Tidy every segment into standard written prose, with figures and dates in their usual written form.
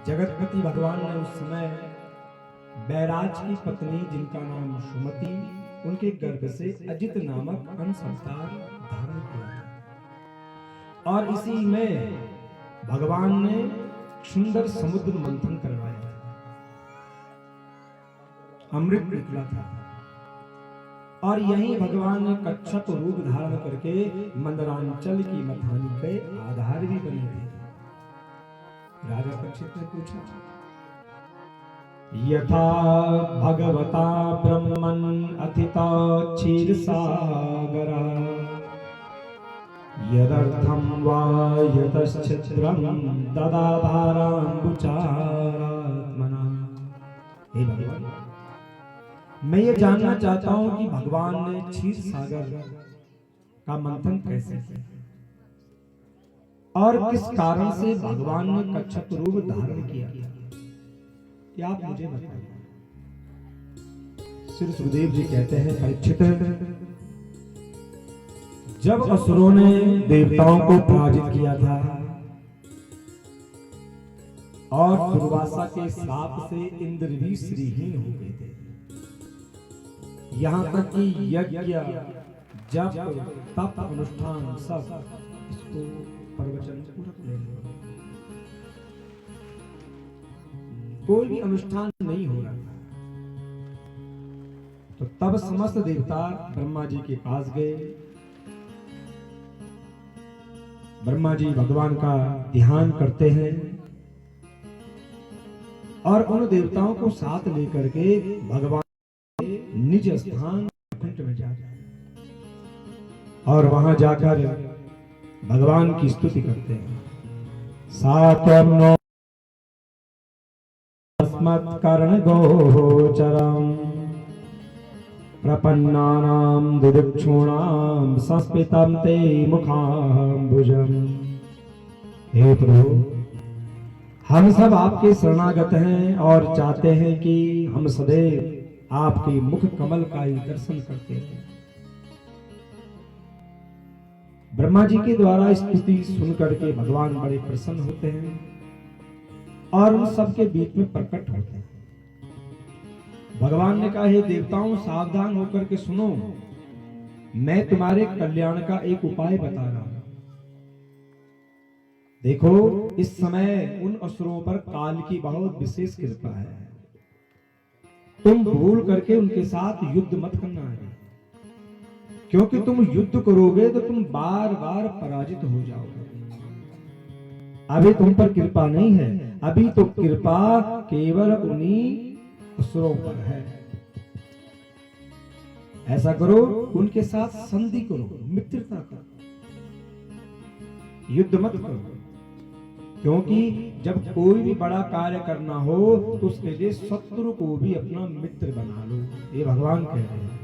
जगतपति भगवान ने उस समय बैराज की पत्नी जिनका नाम सुमति, उनके गर्भ से अजित नामक अंश अवतार धारण किया था। और इसी में भगवान ने सुंदर समुद्र मंथन करवाया था, अमृत निकला था। और यहीं भगवान ने कच्छप रूप धारण करके मंदरांचल की मथानी पे आधार भी बने थे। राजा परीक्षित ने पूछा, यथा भगवता ब्रह्मन् अथिता क्षीरसागरः यदर्थं वा यतश्चित्रं ददाधाराम्बुचारात्मना। हे भगवान, मैं ये जानना चाहता हूं कि भगवान ने क्षीर सागर का मंथन कैसे किया और किस कारण से भगवान ने कच्छप रूप धारण किया, क्या आप मुझे बताइए। श्री सुखदेव जी कहते हैं, परीक्षित, जब असुरों ने देवताओं को पराजित किया था और दुर्वासा के शाप से इंद्र भी श्रीहीन हो गए थे, यहां तक कि यज्ञ जप तप अनुष्ठान सब इसको प्रवचन पूरक ले लो, कोई भी अनुष्ठान नहीं हो रहा था। तो तब समस्त देवता ब्रह्मा जी के पास गए। ब्रह्मा जी भगवान का ध्यान करते हैं और उन देवताओं को साथ लेकर के भगवान निज स्थान कुंड में जाते हैं और वहां जाकर भगवान की स्तुति करते हैं। सात्वं नो अस्मत्कर्ण गोचरम् प्रपन्नानां दिदिक्षूणां संस्पितं ते मुखाम्बुजम्। हे प्रभु, हम सब आपके शरणागत हैं और चाहते हैं कि हम सदैव आपके मुख कमल का ही दर्शन करते हैं। ब्रह्मा जी के द्वारा स्तुति सुनकर के भगवान बड़े प्रसन्न होते हैं और उन सबके बीच में प्रकट होते हैं। भगवान ने कहा, हे देवताओं, सावधान होकर के सुनो, मैं तुम्हारे कल्याण का एक उपाय बता रहा हूं। देखो, इस समय उन असुरों पर काल की बहुत विशेष कृपा है। तुम भूल करके उनके साथ युद्ध मत करना है, क्योंकि तुम युद्ध करोगे तो तुम बार बार पराजित हो जाओगे। अभी तुम पर कृपा नहीं है, अभी तो कृपा केवल उन्हीं असुरों पर है। ऐसा करो, उनके साथ संधि करो, मित्रता करो, युद्ध मत करो, क्योंकि जब कोई भी बड़ा कार्य करना हो तो उसके लिए शत्रु को भी अपना मित्र बना लो। ये भगवान कह रहे हैं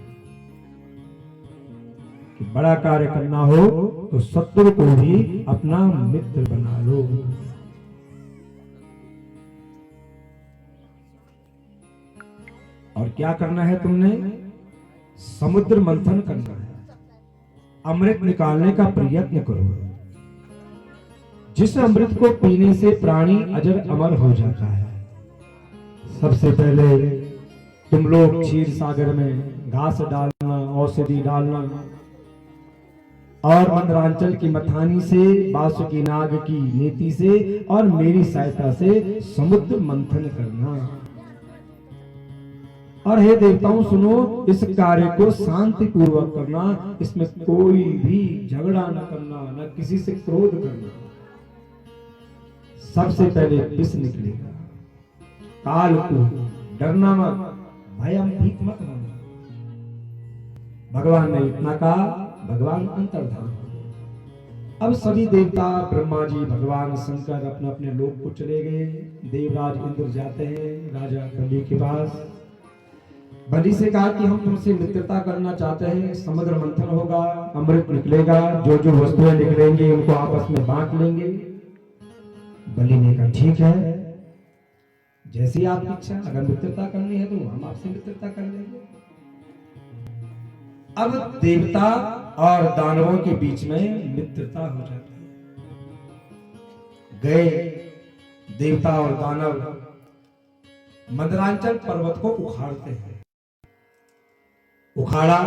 कि बड़ा कार्य करना हो तो शत्रु को भी अपना मित्र बना लो। और क्या करना है तुमने? समुद्र मंथन करना है, अमृत निकालने का प्रयत्न करो। जिस अमृत को पीने से प्राणी अजर अमर हो जाता है। सबसे पहले तुम लोग क्षीर सागर में घास डालना, औषधि डालना और मंदरांचल की मथानी से, बासुकी नाग की नीति से और मेरी सहायता से समुद्र मंथन करना। और हे देवताओं, सुनो, इस कार्य को शांति पूर्वक करना, इसमें कोई भी झगड़ा न करना, न किसी से क्रोध करना। सबसे पहले विष निकलेगा, काल को डरना मत, भयम भीत मत होना। भगवान ने इतना कहा, भगवान अंतर्धान। अब सभी देवता, ब्रह्मा जी, भगवान शंकर अपने अपने लोक को चले गए। देवराज इंद्र जाते हैं राजा बलि के पास। बलि से कहा कि हम तुमसे मित्रता करना चाहते हैं, समुद्र मंथन होगा, अमृत निकलेगा, जो जो वस्तुएं निकलेंगी उनको आपस में बांट लेंगे। बलि ने कहा, ठीक है, जैसी आपकी इच्छा, अगर मित्रता करनी है तो हम आपसे मित्रता कर लेंगे। अब देवता और दानवों के बीच में मित्रता हो जाती है। गए देवता और दानव मंदरांचल पर्वत को उखाड़ते हैं। उखाड़ा,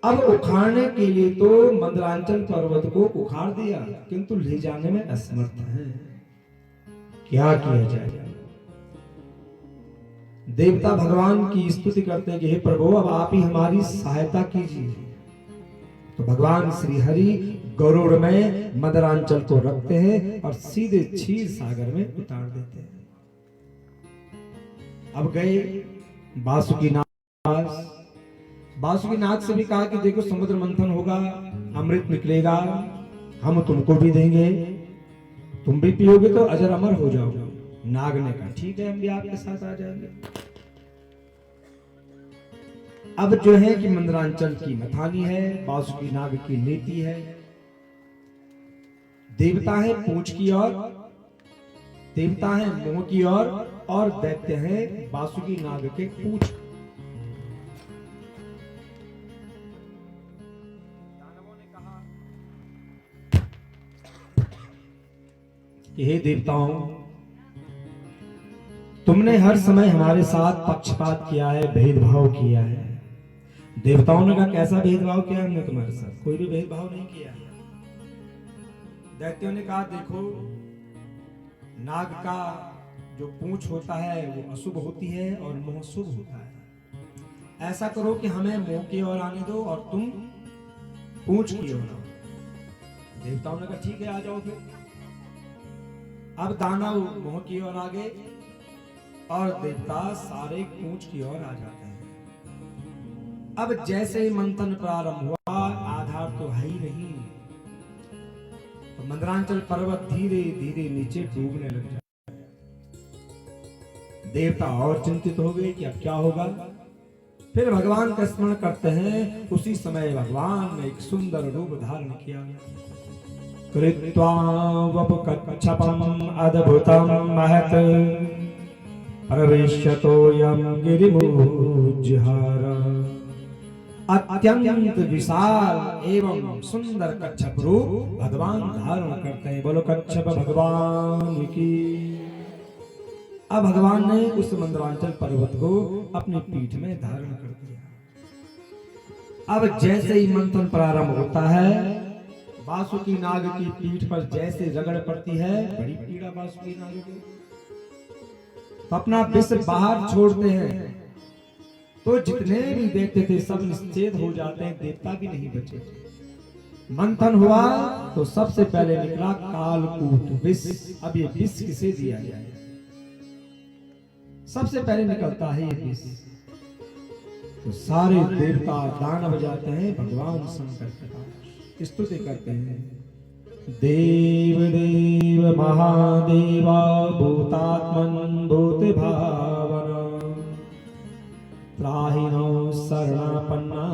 अब उखाड़ने के लिए तो मंदरांचल पर्वत को उखाड़ दिया, किंतु ले जाने में असमर्थ है। क्या किया जाए? देवता भगवान की स्तुति करते हैं कि हे प्रभु, अब आप ही हमारी सहायता कीजिए। तो भगवान श्री हरि गरुड़ में मंदरांचल को रखते हैं और सीधे क्षीर सागर में उतार देते हैं। अब गए बासुकीनाथ। बासुकीनाथ से भी कहा कि देखो, समुद्र मंथन होगा, अमृत निकलेगा, हम तुमको भी देंगे, तुम भी पियोगे तो अजर अमर हो जाओगे। नाग ने कहा ठीक है, हम भी आपके साथ आ जाएंगे। अब जो है कि मंदरांचल की मथानी है, बासुकी नाग की नीति है। देवता है पूंछ की ओर, देवता है मुंह की ओर, और दैत्य है बासुकी नाग के पूंछ। दानवों ने कहा कि हे देवताओं, तुमने हर समय हमारे साथ पक्षपात किया है, भेदभाव किया है। देवताओं ने कहा कैसा भेदभाव किया हमने तुम्हारे साथ? कोई भी भेदभाव नहीं किया। दैत्यों ने कहा देखो, नाग का जो पूंछ होता है वो अशुभ होती है और मुंह शुभ होता है। ऐसा करो कि हमें मुंह की ओर आने दो और तुम पूंछ की ओर आओ। देवताओं ने कहा ठीक है, आ जाओ फिर। अब दानव मुंह की ओर आ गए और देवता सारे पूंछ की ओर आ जाते हैं। अब जैसे ही मंथन प्रारंभ हुआ, आधार तो है ही नहीं, तो मंदरांचल पर्वत धीरे धीरे नीचे डूबने लग जाता है। देवता और चिंतित हो गए कि अब क्या होगा। फिर भगवान का स्मरण करते हैं। उसी समय भगवान ने एक सुंदर रूप धारण किया। कृत्वा वपुकच्छपम अद्भुतम महत प्रविश्यतो यम गिरिमुज्जहार। अत्यंत विशाल एवं सुंदर कच्छप रूप भगवान धारण करते हैं। बोलो कच्छप भगवान की। अब भगवान ने उस मंदरांचल पर्वत को अपनी पीठ में धारण कर दिया। अब जैसे ही मंथन प्रारंभ होता है, बासुकी नाग की पीठ पर जैसे रगड़ पड़ती है, बड़ी पीड़ा बासुकी नाग को, तो अपना विष बाहर छोड़ते हैं। तो जितने भी दैत्य थे सब निश्चेद हो जाते हैं, देवता भी नहीं बचे। मंथन हुआ तो सबसे पहले निकला कालकूट विष। अब ये विष किसे दिया जाए? सबसे पहले निकलता है ये विष। तो सारे देवता दानव जाते हैं भगवान शंकर के पास, स्तुति करते हैं। देव देव महादेवा भूतात्मन भूत भावना त्राहिनो शरणापन्ना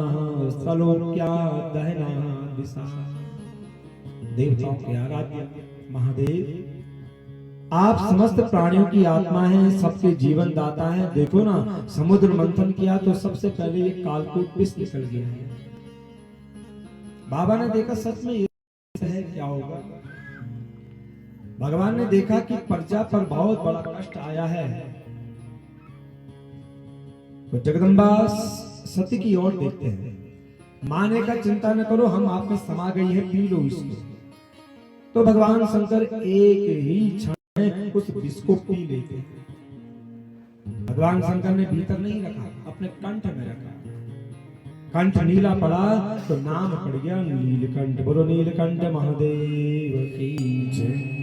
सलोक्या दहना दिशा। देवताओं के आराध्य महादेव, आप समस्त प्राणियों की आत्मा हैं, सबके जीवन दाता हैं। देखो ना, समुद्र मंथन किया तो सबसे पहले ये कालकूट विष निकल गया है। बाबा ने देखा सच में ये है, क्या होगा? भगवान ने देखा कि प्रजा पर बहुत बड़ा कष्ट आया है, तो जगदम्बा सती की ओर देखते हैं। माने का चिंता न करो, हम आप में समा गई है, पी लो इसको। तो भगवान शंकर एक ही क्षण में उस विष को पी लेते हैं। भगवान शंकर ने भीतर नहीं रखा, अपने कंठ में रखा। कंठ नीला पड़ा तो नाम पड़ गया नीलकंठ। बोलो नीलकंठ महादेव की जय।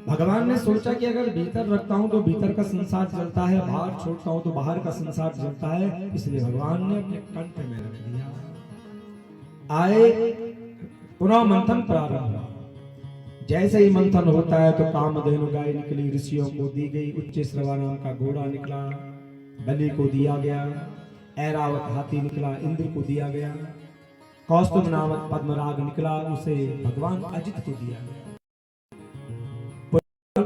भगवान ने सोचा कि अगर भीतर रखता हूं तो भीतर का संसार चलता है, बाहर छोड़ता हूं तो बाहर का संसार चलता है, इसलिए भगवान ने अपने कंठ में रख दिया। आए पुनः मंथन प्रारंभ। जैसे ही मंथन होता है तो कामधेनु गाय निकली, ऋषियों को दी गई। उच्च श्रवा नाम का घोड़ा निकला, बलि को दिया गया। ऐरावत हाथी निकला, इंद्र को दिया गया। कौस्तुभ नामक पद्मराग निकला, उसे भगवान अजित को दिया गया।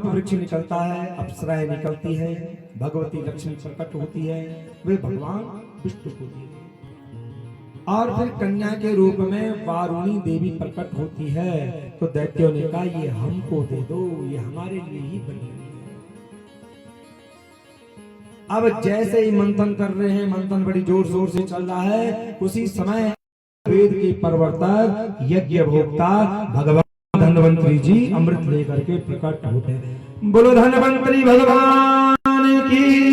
वृक्ष निकलता है, अप्सराएं निकलती है, भगवती लक्ष्मी प्रकट होती है, वे भगवान विष्णु को दी गई। और फिर कन्या के रूप में वारुणी देवी प्रकट होती है। तो तो दैत्यों ने कहा ये हमको दे दो, ये हमारे लिए ही बनी है। अब जैसे ही मंथन कर रहे हैं, मंथन बड़ी जोर शोर से चल रहा है, उसी समय वेद के प्रवर्तक यज्ञ भोक्ता भगवान धन्वंतरी जी अमृत लेकर के प्रकट होते हैं। बोलो धन्वंतरी भगवान की